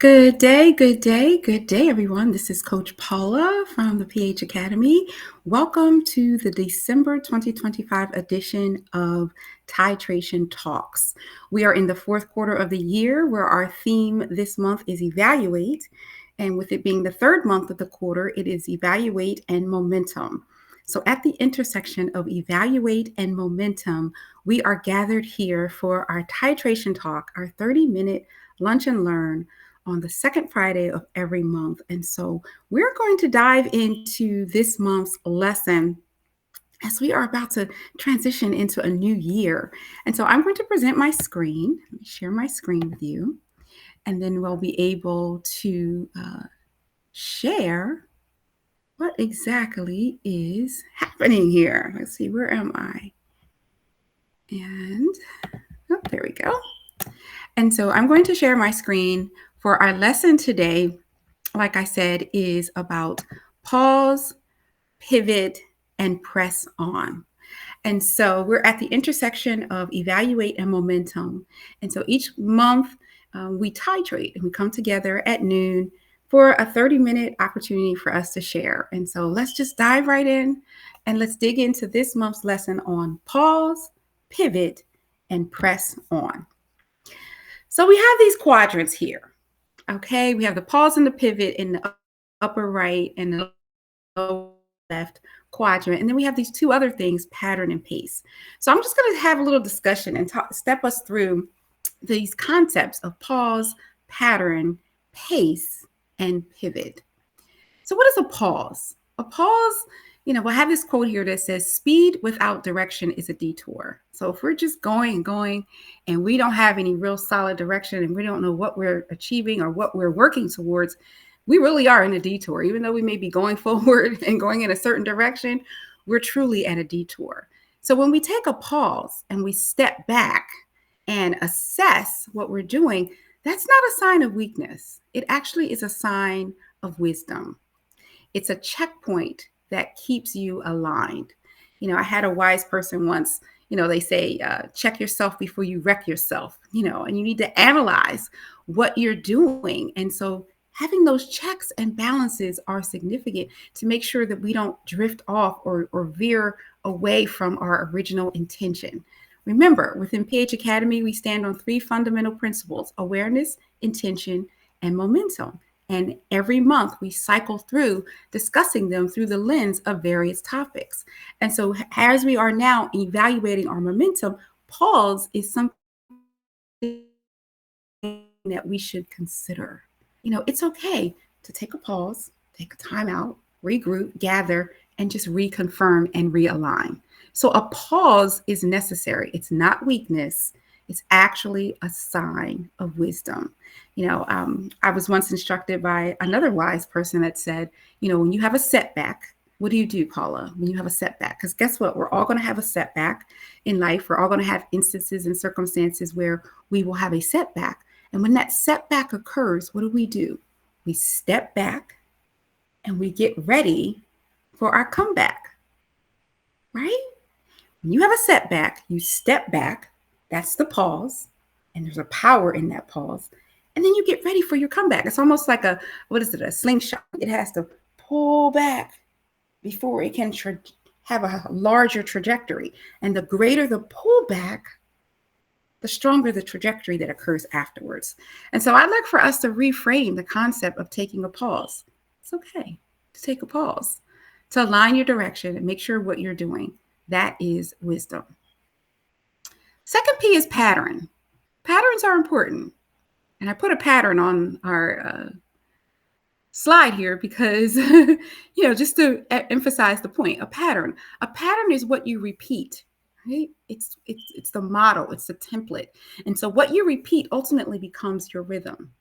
Good day, good day, good day, everyone. This is Coach Paula from the PH Academy. Welcome to the December 2025 edition of Titration Talks. We are in the fourth quarter of the year where our theme this month is evaluate. And with it being the third month of the quarter, it is evaluate and momentum. So, at the intersection of evaluate and momentum, we are gathered here for our titration talk, our 30-minute lunch and learn on the second Friday of every month. And so we're going to dive into this month's lesson as we are about to transition into a new year. And so I'm going to present my screen. Let me share my screen with you. And then we'll be able to share what exactly is happening here. Let's see, where am I? And there we go. And so I'm going to share my screen for our lesson today. Like I said, is about pause, pivot, and press on. And so we're at the intersection of evaluate and momentum. And so each month we titrate and we come together at noon for a 30-minute opportunity for us to share. And so let's just dive right in and let's dig into this month's lesson on pause, pivot, and press on. So we have these quadrants here. Okay, we have the pause and the pivot in the upper right and the lower left quadrant. And then we have these two other things, pattern and pace. So I'm just going to have a little discussion and step us through these concepts of pause, pattern, pace, and pivot. So what is a pause? A pause, we'll have this quote here that says, speed without direction is a detour. So if we're just going and we don't have any real solid direction and we don't know what we're achieving or what we're working towards, we really are in a detour. Even though we may be going forward and going in a certain direction, we're truly at a detour. So when we take a pause and we step back and assess what we're doing, that's not a sign of weakness. It actually is a sign of wisdom. It's a checkpoint that keeps you aligned. I had a wise person once, they say, check yourself before you wreck yourself, and you need to analyze what you're doing. And so having those checks and balances are significant to make sure that we don't drift off or veer away from our original intention. Remember, within PH Academy, we stand on three fundamental principles: awareness, intention, and momentum. And every month we cycle through discussing them through the lens of various topics. And so as we are now evaluating our momentum, pause is something that we should consider. It's okay to take a pause, take a time out, regroup, gather, and just reconfirm and realign. So a pause is necessary. It's not weakness. It's actually a sign of wisdom. I was once instructed by another wise person that said, when you have a setback, what do, Paula, when you have a setback? Because guess what? We're all going to have a setback in life. We're all going to have instances and circumstances where we will have a setback. And when that setback occurs, what do? We step back and we get ready for our comeback, right? When you have a setback, you step back. That's the pause. And there's a power in that pause. And then you get ready for your comeback. It's almost like a slingshot. It has to pull back before it can have a larger trajectory. And the greater the pullback, the stronger the trajectory that occurs afterwards. And so I'd like for us to reframe the concept of taking a pause. It's okay to take a pause, to align your direction and make sure what you're doing. That is wisdom. Second P is pattern. Patterns are important. And I put a pattern on our slide here because, just to emphasize the point, a pattern is what you repeat, right? It's the model, it's the template. And so what you repeat ultimately becomes your rhythm.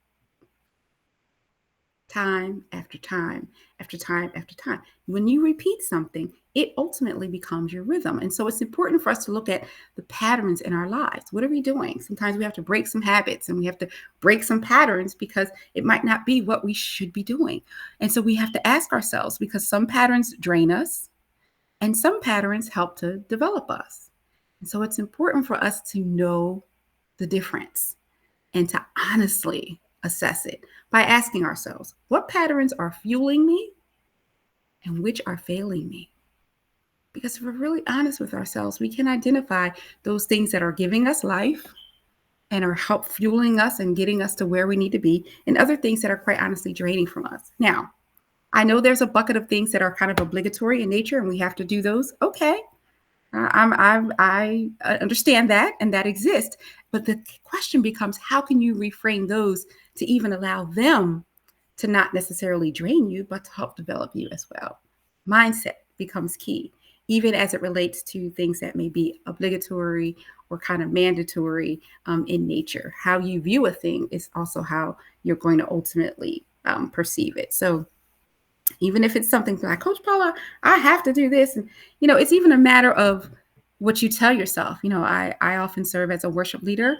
Time after time after time after time. When you repeat something, it ultimately becomes your rhythm. And so it's important for us to look at the patterns in our lives. What are we doing? Sometimes we have to break some habits and we have to break some patterns because it might not be what we should be doing. And so we have to ask ourselves, because some patterns drain us and some patterns help to develop us. And so it's important for us to know the difference and to honestly assess it by asking ourselves, what patterns are fueling me and which are failing me? Because if we're really honest with ourselves, we can identify those things that are giving us life and are help fueling us and getting us to where we need to be, and other things that are quite honestly draining from us. Now, I know there's a bucket of things that are kind of obligatory in nature and we have to do those. Okay. I understand that and that exists. But the question becomes, how can you reframe those to even allow them to not necessarily drain you, but to help develop you as well? Mindset becomes key, even as it relates to things that may be obligatory or kind of mandatory in nature. How you view a thing is also how you're going to ultimately perceive it. So, even if it's something like, Coach Paula, I have to do this. And, it's even a matter of what you tell yourself. I often serve as a worship leader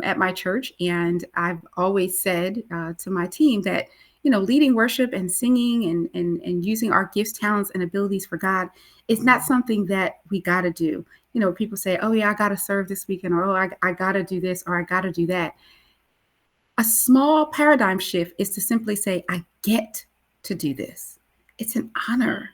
at my church. And I've always said to my team that, leading worship and singing and using our gifts, talents, and abilities for God is not something that we got to do. People say, oh, yeah, I got to serve this weekend, or, oh, I got to do this, or I got to do that. A small paradigm shift is to simply say, I get to do this. It's an honor.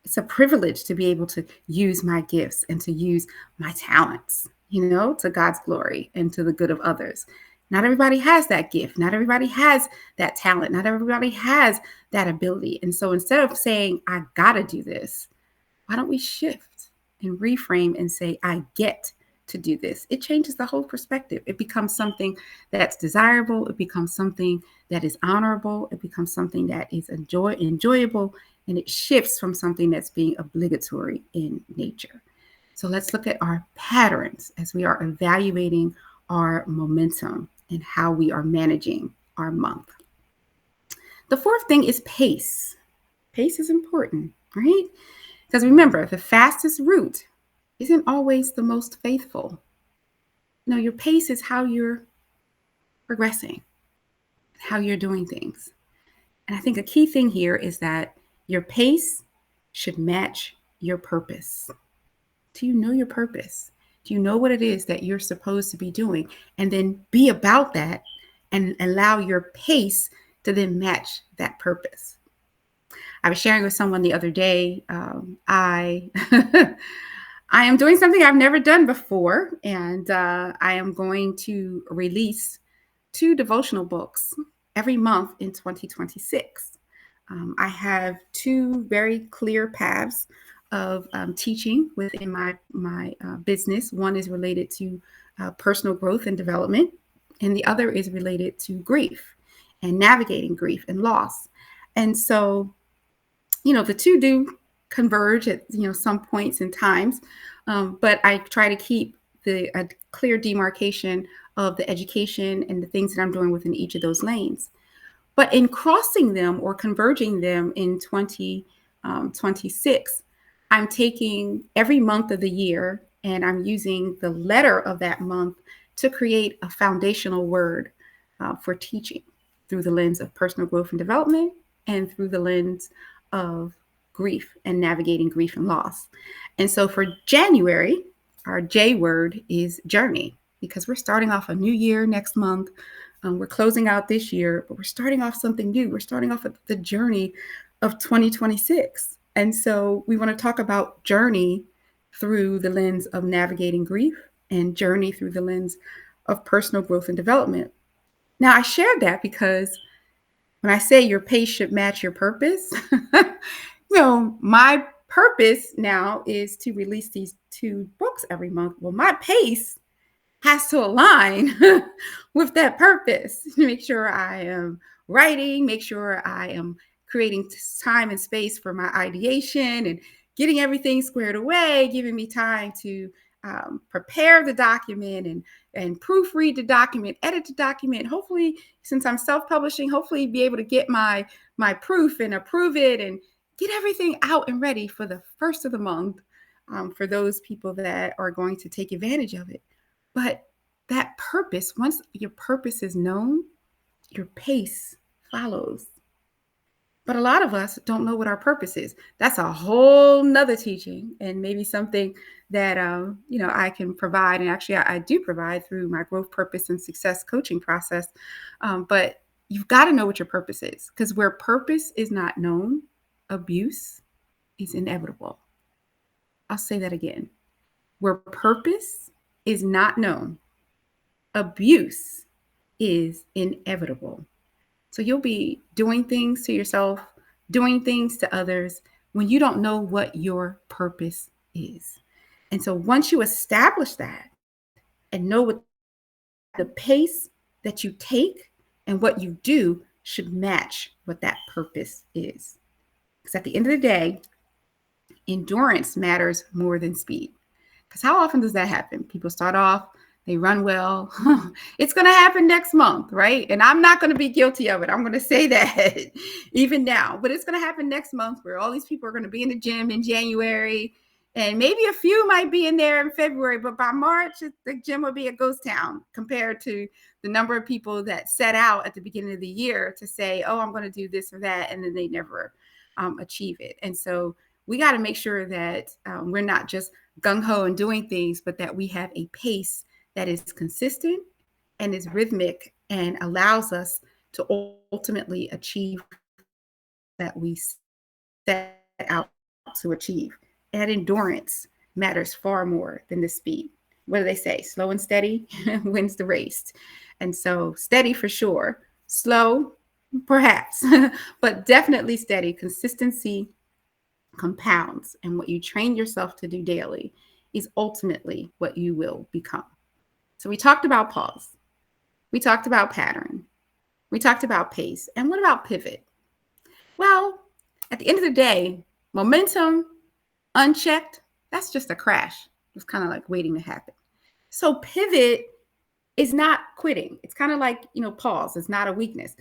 It's a privilege to be able to use my gifts and to use my talents, to God's glory and to the good of others. Not everybody has that gift. Not everybody has that talent. Not everybody has that ability. And so instead of saying, I got to do this, why don't we shift and reframe and say, I get to do this? It changes the whole perspective. It becomes something that's desirable. It becomes something that is honorable. It becomes something that is enjoyable. And it shifts from something that's being obligatory in nature. So let's look at our patterns as we are evaluating our momentum and how we are managing our month. The fourth thing is pace. Pace is important, right? Because remember, the fastest route isn't always the most faithful. No, your pace is how you're progressing, how you're doing things. And I think a key thing here is that your pace should match your purpose. Do you know your purpose? Do you know what it is that you're supposed to be doing? And then be about that and allow your pace to then match that purpose. I was sharing with someone the other day, I I am doing something I've never done before, and I am going to release 2 devotional books every month in 2026. I have 2 very clear paths of teaching within my business. One is related to personal growth and development, and the other is related to grief and navigating grief and loss. And so, the 2 do converge at some points and times, but I try to keep a clear demarcation of the education and the things that I'm doing within each of those lanes. But in crossing them or converging them in 2026, I'm taking every month of the year and I'm using the letter of that month to create a foundational word for teaching through the lens of personal growth and development and through the lens of grief and navigating grief and loss. And so for January, our J word is journey, because we're starting off a new year next month. We're closing out this year, but we're starting off something new. We're starting off at the journey of 2026. And so we want to talk about journey through the lens of navigating grief and journey through the lens of personal growth and development. Now, I shared that because when I say your pace should match your purpose, my purpose now is to release these 2 books every month. Well, my pace has to align with that purpose to make sure I am writing, make sure I am creating time and space for my ideation and getting everything squared away, giving me time to prepare the document and proofread the document, edit the document. Hopefully, since I'm self-publishing, hopefully be able to get my proof and approve it and get everything out and ready for the first of the month for those people that are going to take advantage of it. But that purpose, once your purpose is known, your pace follows. But a lot of us don't know what our purpose is. That's a whole nother teaching, and maybe something that I can provide. And actually, I do provide through my growth, purpose, and success coaching process. But you've got to know what your purpose is, because where purpose is not known, abuse is inevitable. I'll say that again. Where purpose is not known, abuse is inevitable. So you'll be doing things to yourself, doing things to others when you don't know what your purpose is. And so once you establish that and know what the pace that you take and what you do should match what that purpose is. Because at the end of the day, endurance matters more than speed. Because how often does that happen? People start off, they run well. It's going to happen next month, right? And I'm not going to be guilty of it. I'm going to say that even now. But it's going to happen next month, where all these people are going to be in the gym in January. And maybe a few might be in there in February. But by March, the gym will be a ghost town compared to the number of people that set out at the beginning of the year to say, oh, I'm going to do this or that. And then they never achieve it. And so we got to make sure that we're not just gung-ho and doing things, but that we have a pace that is consistent and is rhythmic and allows us to ultimately achieve that we set out to achieve. And endurance matters far more than the speed. What do they say? Slow and steady wins the race. And so steady for sure, slow perhaps, but definitely steady. Consistency compounds, and what you train yourself to do daily is ultimately what you will become. So we talked about pause. We talked about pattern. We talked about pace. And what about pivot? Well, at the end of the day, momentum unchecked, that's just a crash. It's kind of like waiting to happen. So pivot is not quitting. It's kind of like, pause. It's not a weakness.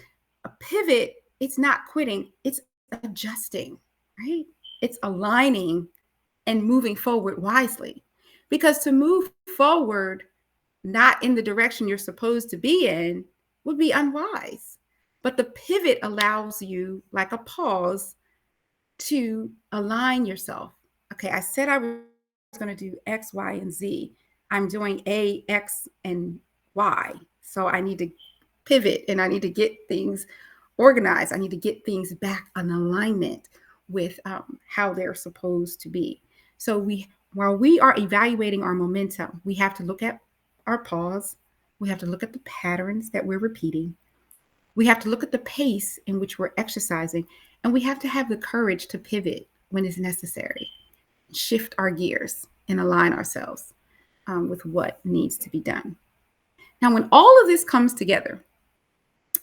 A pivot, it's not quitting. It's adjusting, right? It's aligning and moving forward wisely. Because to move forward not in the direction you're supposed to be in would be unwise. But the pivot allows you, like a pause, to align yourself. Okay, I said I was going to do X, Y, and Z. I'm doing A, X, and Y. So I need to pivot and I need to get things organized. I need to get things back in alignment with how they're supposed to be. So while we are evaluating our momentum, we have to look at our pause. We have to look at the patterns that we're repeating. We have to look at the pace in which we're exercising, and we have to have the courage to pivot when it's necessary, shift our gears, and align ourselves with what needs to be done. Now, when all of this comes together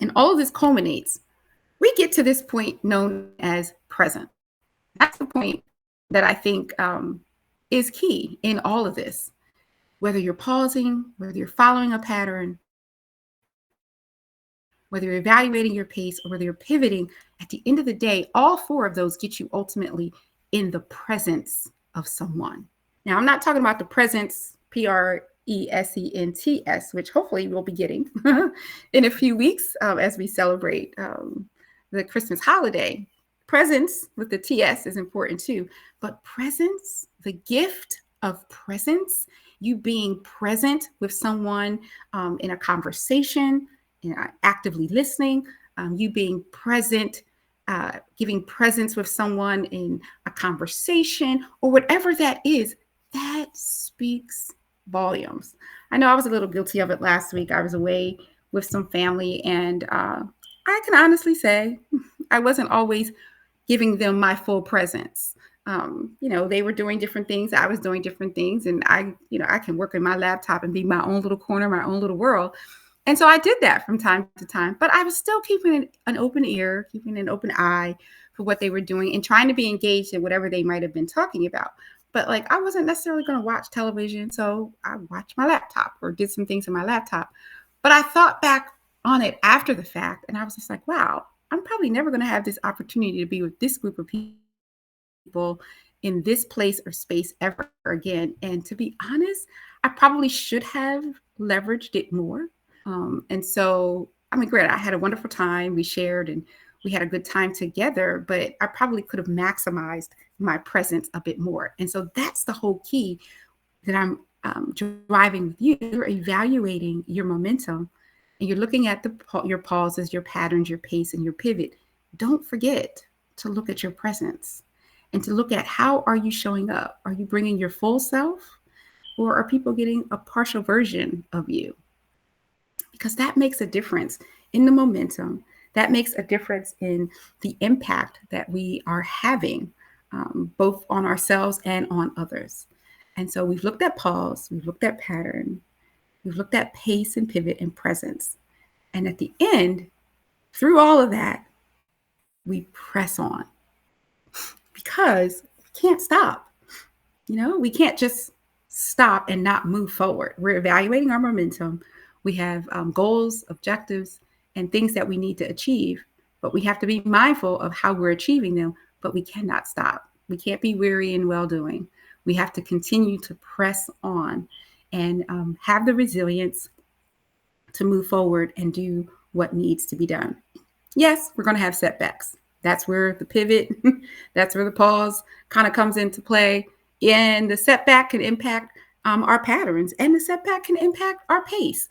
and all of this culminates, we get to this point known as present. That's the point that I think is key in all of this. Whether you're pausing, whether you're following a pattern, whether you're evaluating your pace, or whether you're pivoting, at the end of the day, all four of those get you ultimately in the presence of someone. Now, I'm not talking about the presence, presents, which hopefully we'll be getting in a few weeks as we celebrate the Christmas holiday. Presence with the TS is important too, but presence, the gift of presence, you being present with someone in a conversation, actively listening, you being present, giving presence with someone in a conversation, or whatever that is, that speaks volumes. I know I was a little guilty of it last week. I was away with some family, and I can honestly say I wasn't always giving them my full presence. They were doing different things. I was doing different things. And I can work in my laptop and be my own little corner, my own little world. And so I did that from time to time, but I was still keeping an open ear, keeping an open eye for what they were doing and trying to be engaged in whatever they might have been talking about. But I wasn't necessarily going to watch television. So I watched my laptop or did some things in my laptop. But I thought back on it after the fact, and I was just like, wow, I'm probably never going to have this opportunity to be with this group of people in this place or space ever again. And to be honest, I probably should have leveraged it more. And so, granted, I had a wonderful time. We shared and we had a good time together, but I probably could have maximized my presence a bit more. And so that's the whole key that I'm driving with you. You're evaluating your momentum and you're looking at your pauses, your patterns, your pace, and your pivot. Don't forget to look at your presence and to look at how are you showing up? Are you bringing your full self, or are people getting a partial version of you? Because that makes a difference in the momentum. That makes a difference in the impact that we are having, both on ourselves and on others. And so we've looked at pause, we've looked at pattern, we've looked at pace and pivot and presence. And at the end, through all of that, we press on because we can't stop. We can't just stop and not move forward. We're evaluating our momentum. We have goals, objectives, and things that we need to achieve, but we have to be mindful of how we're achieving them, but we cannot stop. We can't be weary in well-doing. We have to continue to press on and have the resilience to move forward and do what needs to be done. Yes, we're going to have setbacks. That's where the pivot, that's where the pause kind of comes into play. And the setback can impact our patterns, and the setback can impact our pace.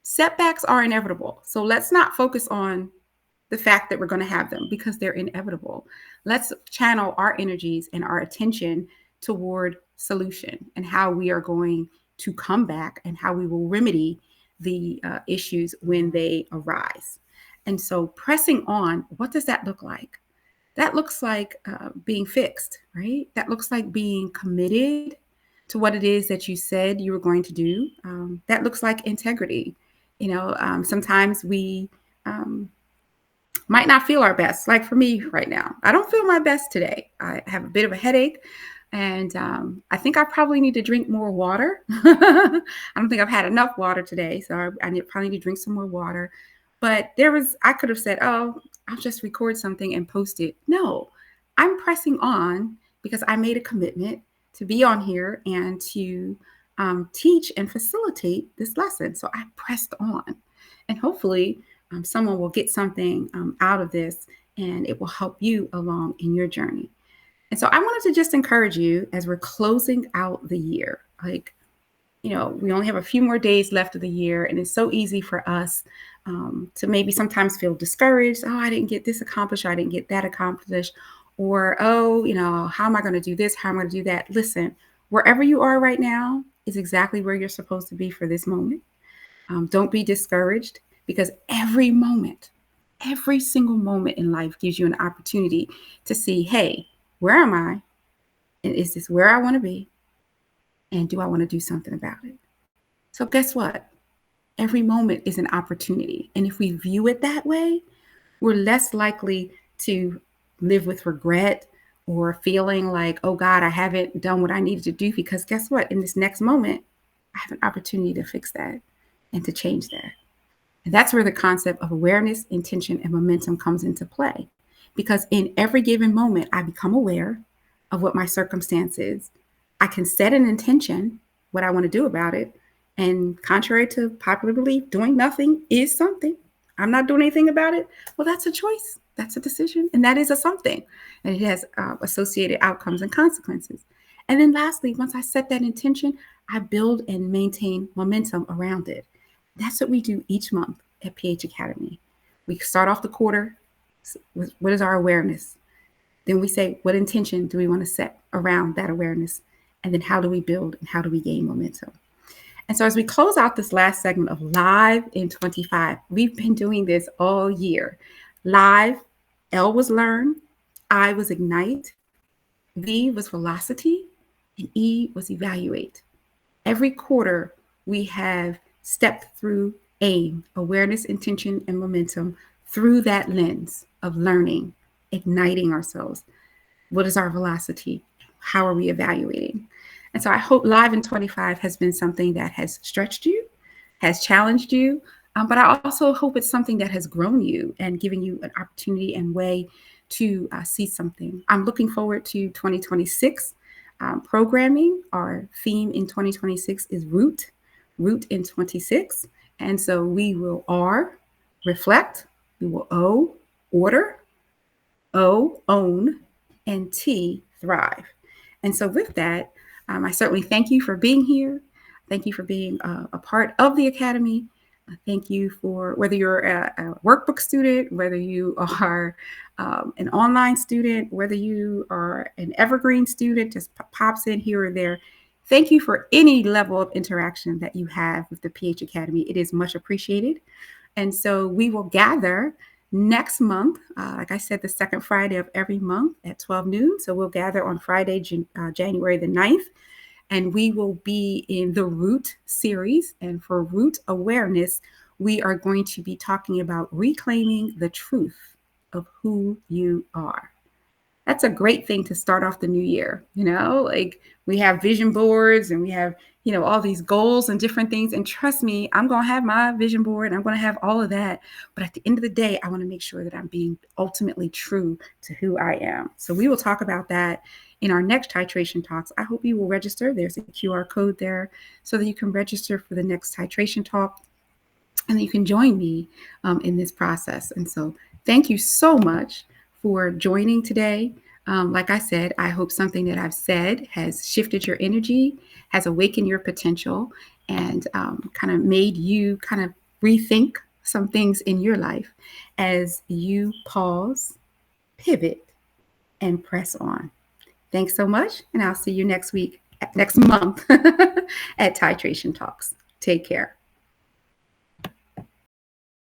Setbacks are inevitable. So let's not focus on the fact that we're going to have them because they're inevitable. Let's channel our energies and our attention toward solution and how we are going to come back and how we will remedy the issues when they arise. And so pressing on, what does that look like? That looks like being fixed, right? That looks like being committed to what it is that you said you were going to do. That looks like integrity. Sometimes we might not feel our best. Like for me right now, I don't feel my best today. I have a bit of a headache, and I think I probably need to drink more water. I don't think I've had enough water today, so I probably need to drink some more water. But I could have said, oh, I'll just record something and post it. No, I'm pressing on because I made a commitment to be on here and to teach and facilitate this lesson. So I pressed on, and hopefully someone will get something out of this, and it will help you along in your journey. And so I wanted to just encourage you as we're closing out the year. We only have a few more days left of the year, and it's so easy for us to maybe sometimes feel discouraged. Oh, I didn't get this accomplished. Or I didn't get that accomplished. Or, how am I going to do this? How am I going to do that? Listen, wherever you are right now is exactly where you're supposed to be for this moment. Don't be discouraged, because every single moment in life gives you an opportunity to see, hey, where am I? And is this where I want to be? And do I want to do something about it? So guess what? Every moment is an opportunity. And if we view it that way, we're less likely to live with regret or feeling like, oh God, I haven't done what I needed to do. Because guess what? In this next moment, I have an opportunity to fix that and to change that. And that's where the concept of awareness, intention, and momentum comes into play. Because in every given moment, I become aware of what my circumstance is. I can set an intention, what I want to do about it. And contrary to popular belief, doing nothing is something. I'm not doing anything about it. Well, that's a choice. That's a decision. And that is a something. And it has associated outcomes and consequences. And then lastly, once I set that intention, I build and maintain momentum around it. That's what we do each month at PH Academy. We start off the quarter with what is our awareness? Then we say, what intention do we want to set around that awareness? And then how do we build and how do we gain momentum? And so as we close out this last segment of Live in 25, we've been doing this all year. Live, L was learn, I was ignite, V was velocity, and E was evaluate. Every quarter, we have stepped through AIM, awareness, intention, and momentum, through that lens of learning, igniting ourselves. What is our velocity? How are we evaluating? And so I hope Live in 25 has been something that has stretched you, has challenged you, but I also hope it's something that has grown you and given you an opportunity and way to see something. I'm looking forward to 2026 programming. Our theme in 2026 is root in 26. And so we will R, reflect, we will O, order, O, own, and T, thrive. And so, with that, I certainly thank you for being here. Thank you for being a part of the Academy. Thank you for whether you're a workbook student, whether you are an online student, whether you are an evergreen student, just pops in here or there. Thank you for any level of interaction that you have with the PH Academy. It is much appreciated. And so we will gather next month, like I said, the second Friday of every month at 12 noon. So we'll gather on Friday, January the 9th, and we will be in the Root series. And for Root Awareness, we are going to be talking about reclaiming the truth of who you are. That's a great thing to start off the new year. Like we have vision boards and we have, all these goals and different things. And trust me, I'm going to have my vision board and I'm going to have all of that. But at the end of the day, I want to make sure that I'm being ultimately true to who I am. So we will talk about that in our next titration talks. I hope you will register. There's a QR code there so that you can register for the next titration talk and you can join me in this process. And so thank you so much for joining today. Like I said, I hope something that I've said has shifted your energy, has awakened your potential, and kind of made you kind of rethink some things in your life as you pause, pivot, and press on. Thanks so much, and I'll see you next month at Titration Talks. Take care.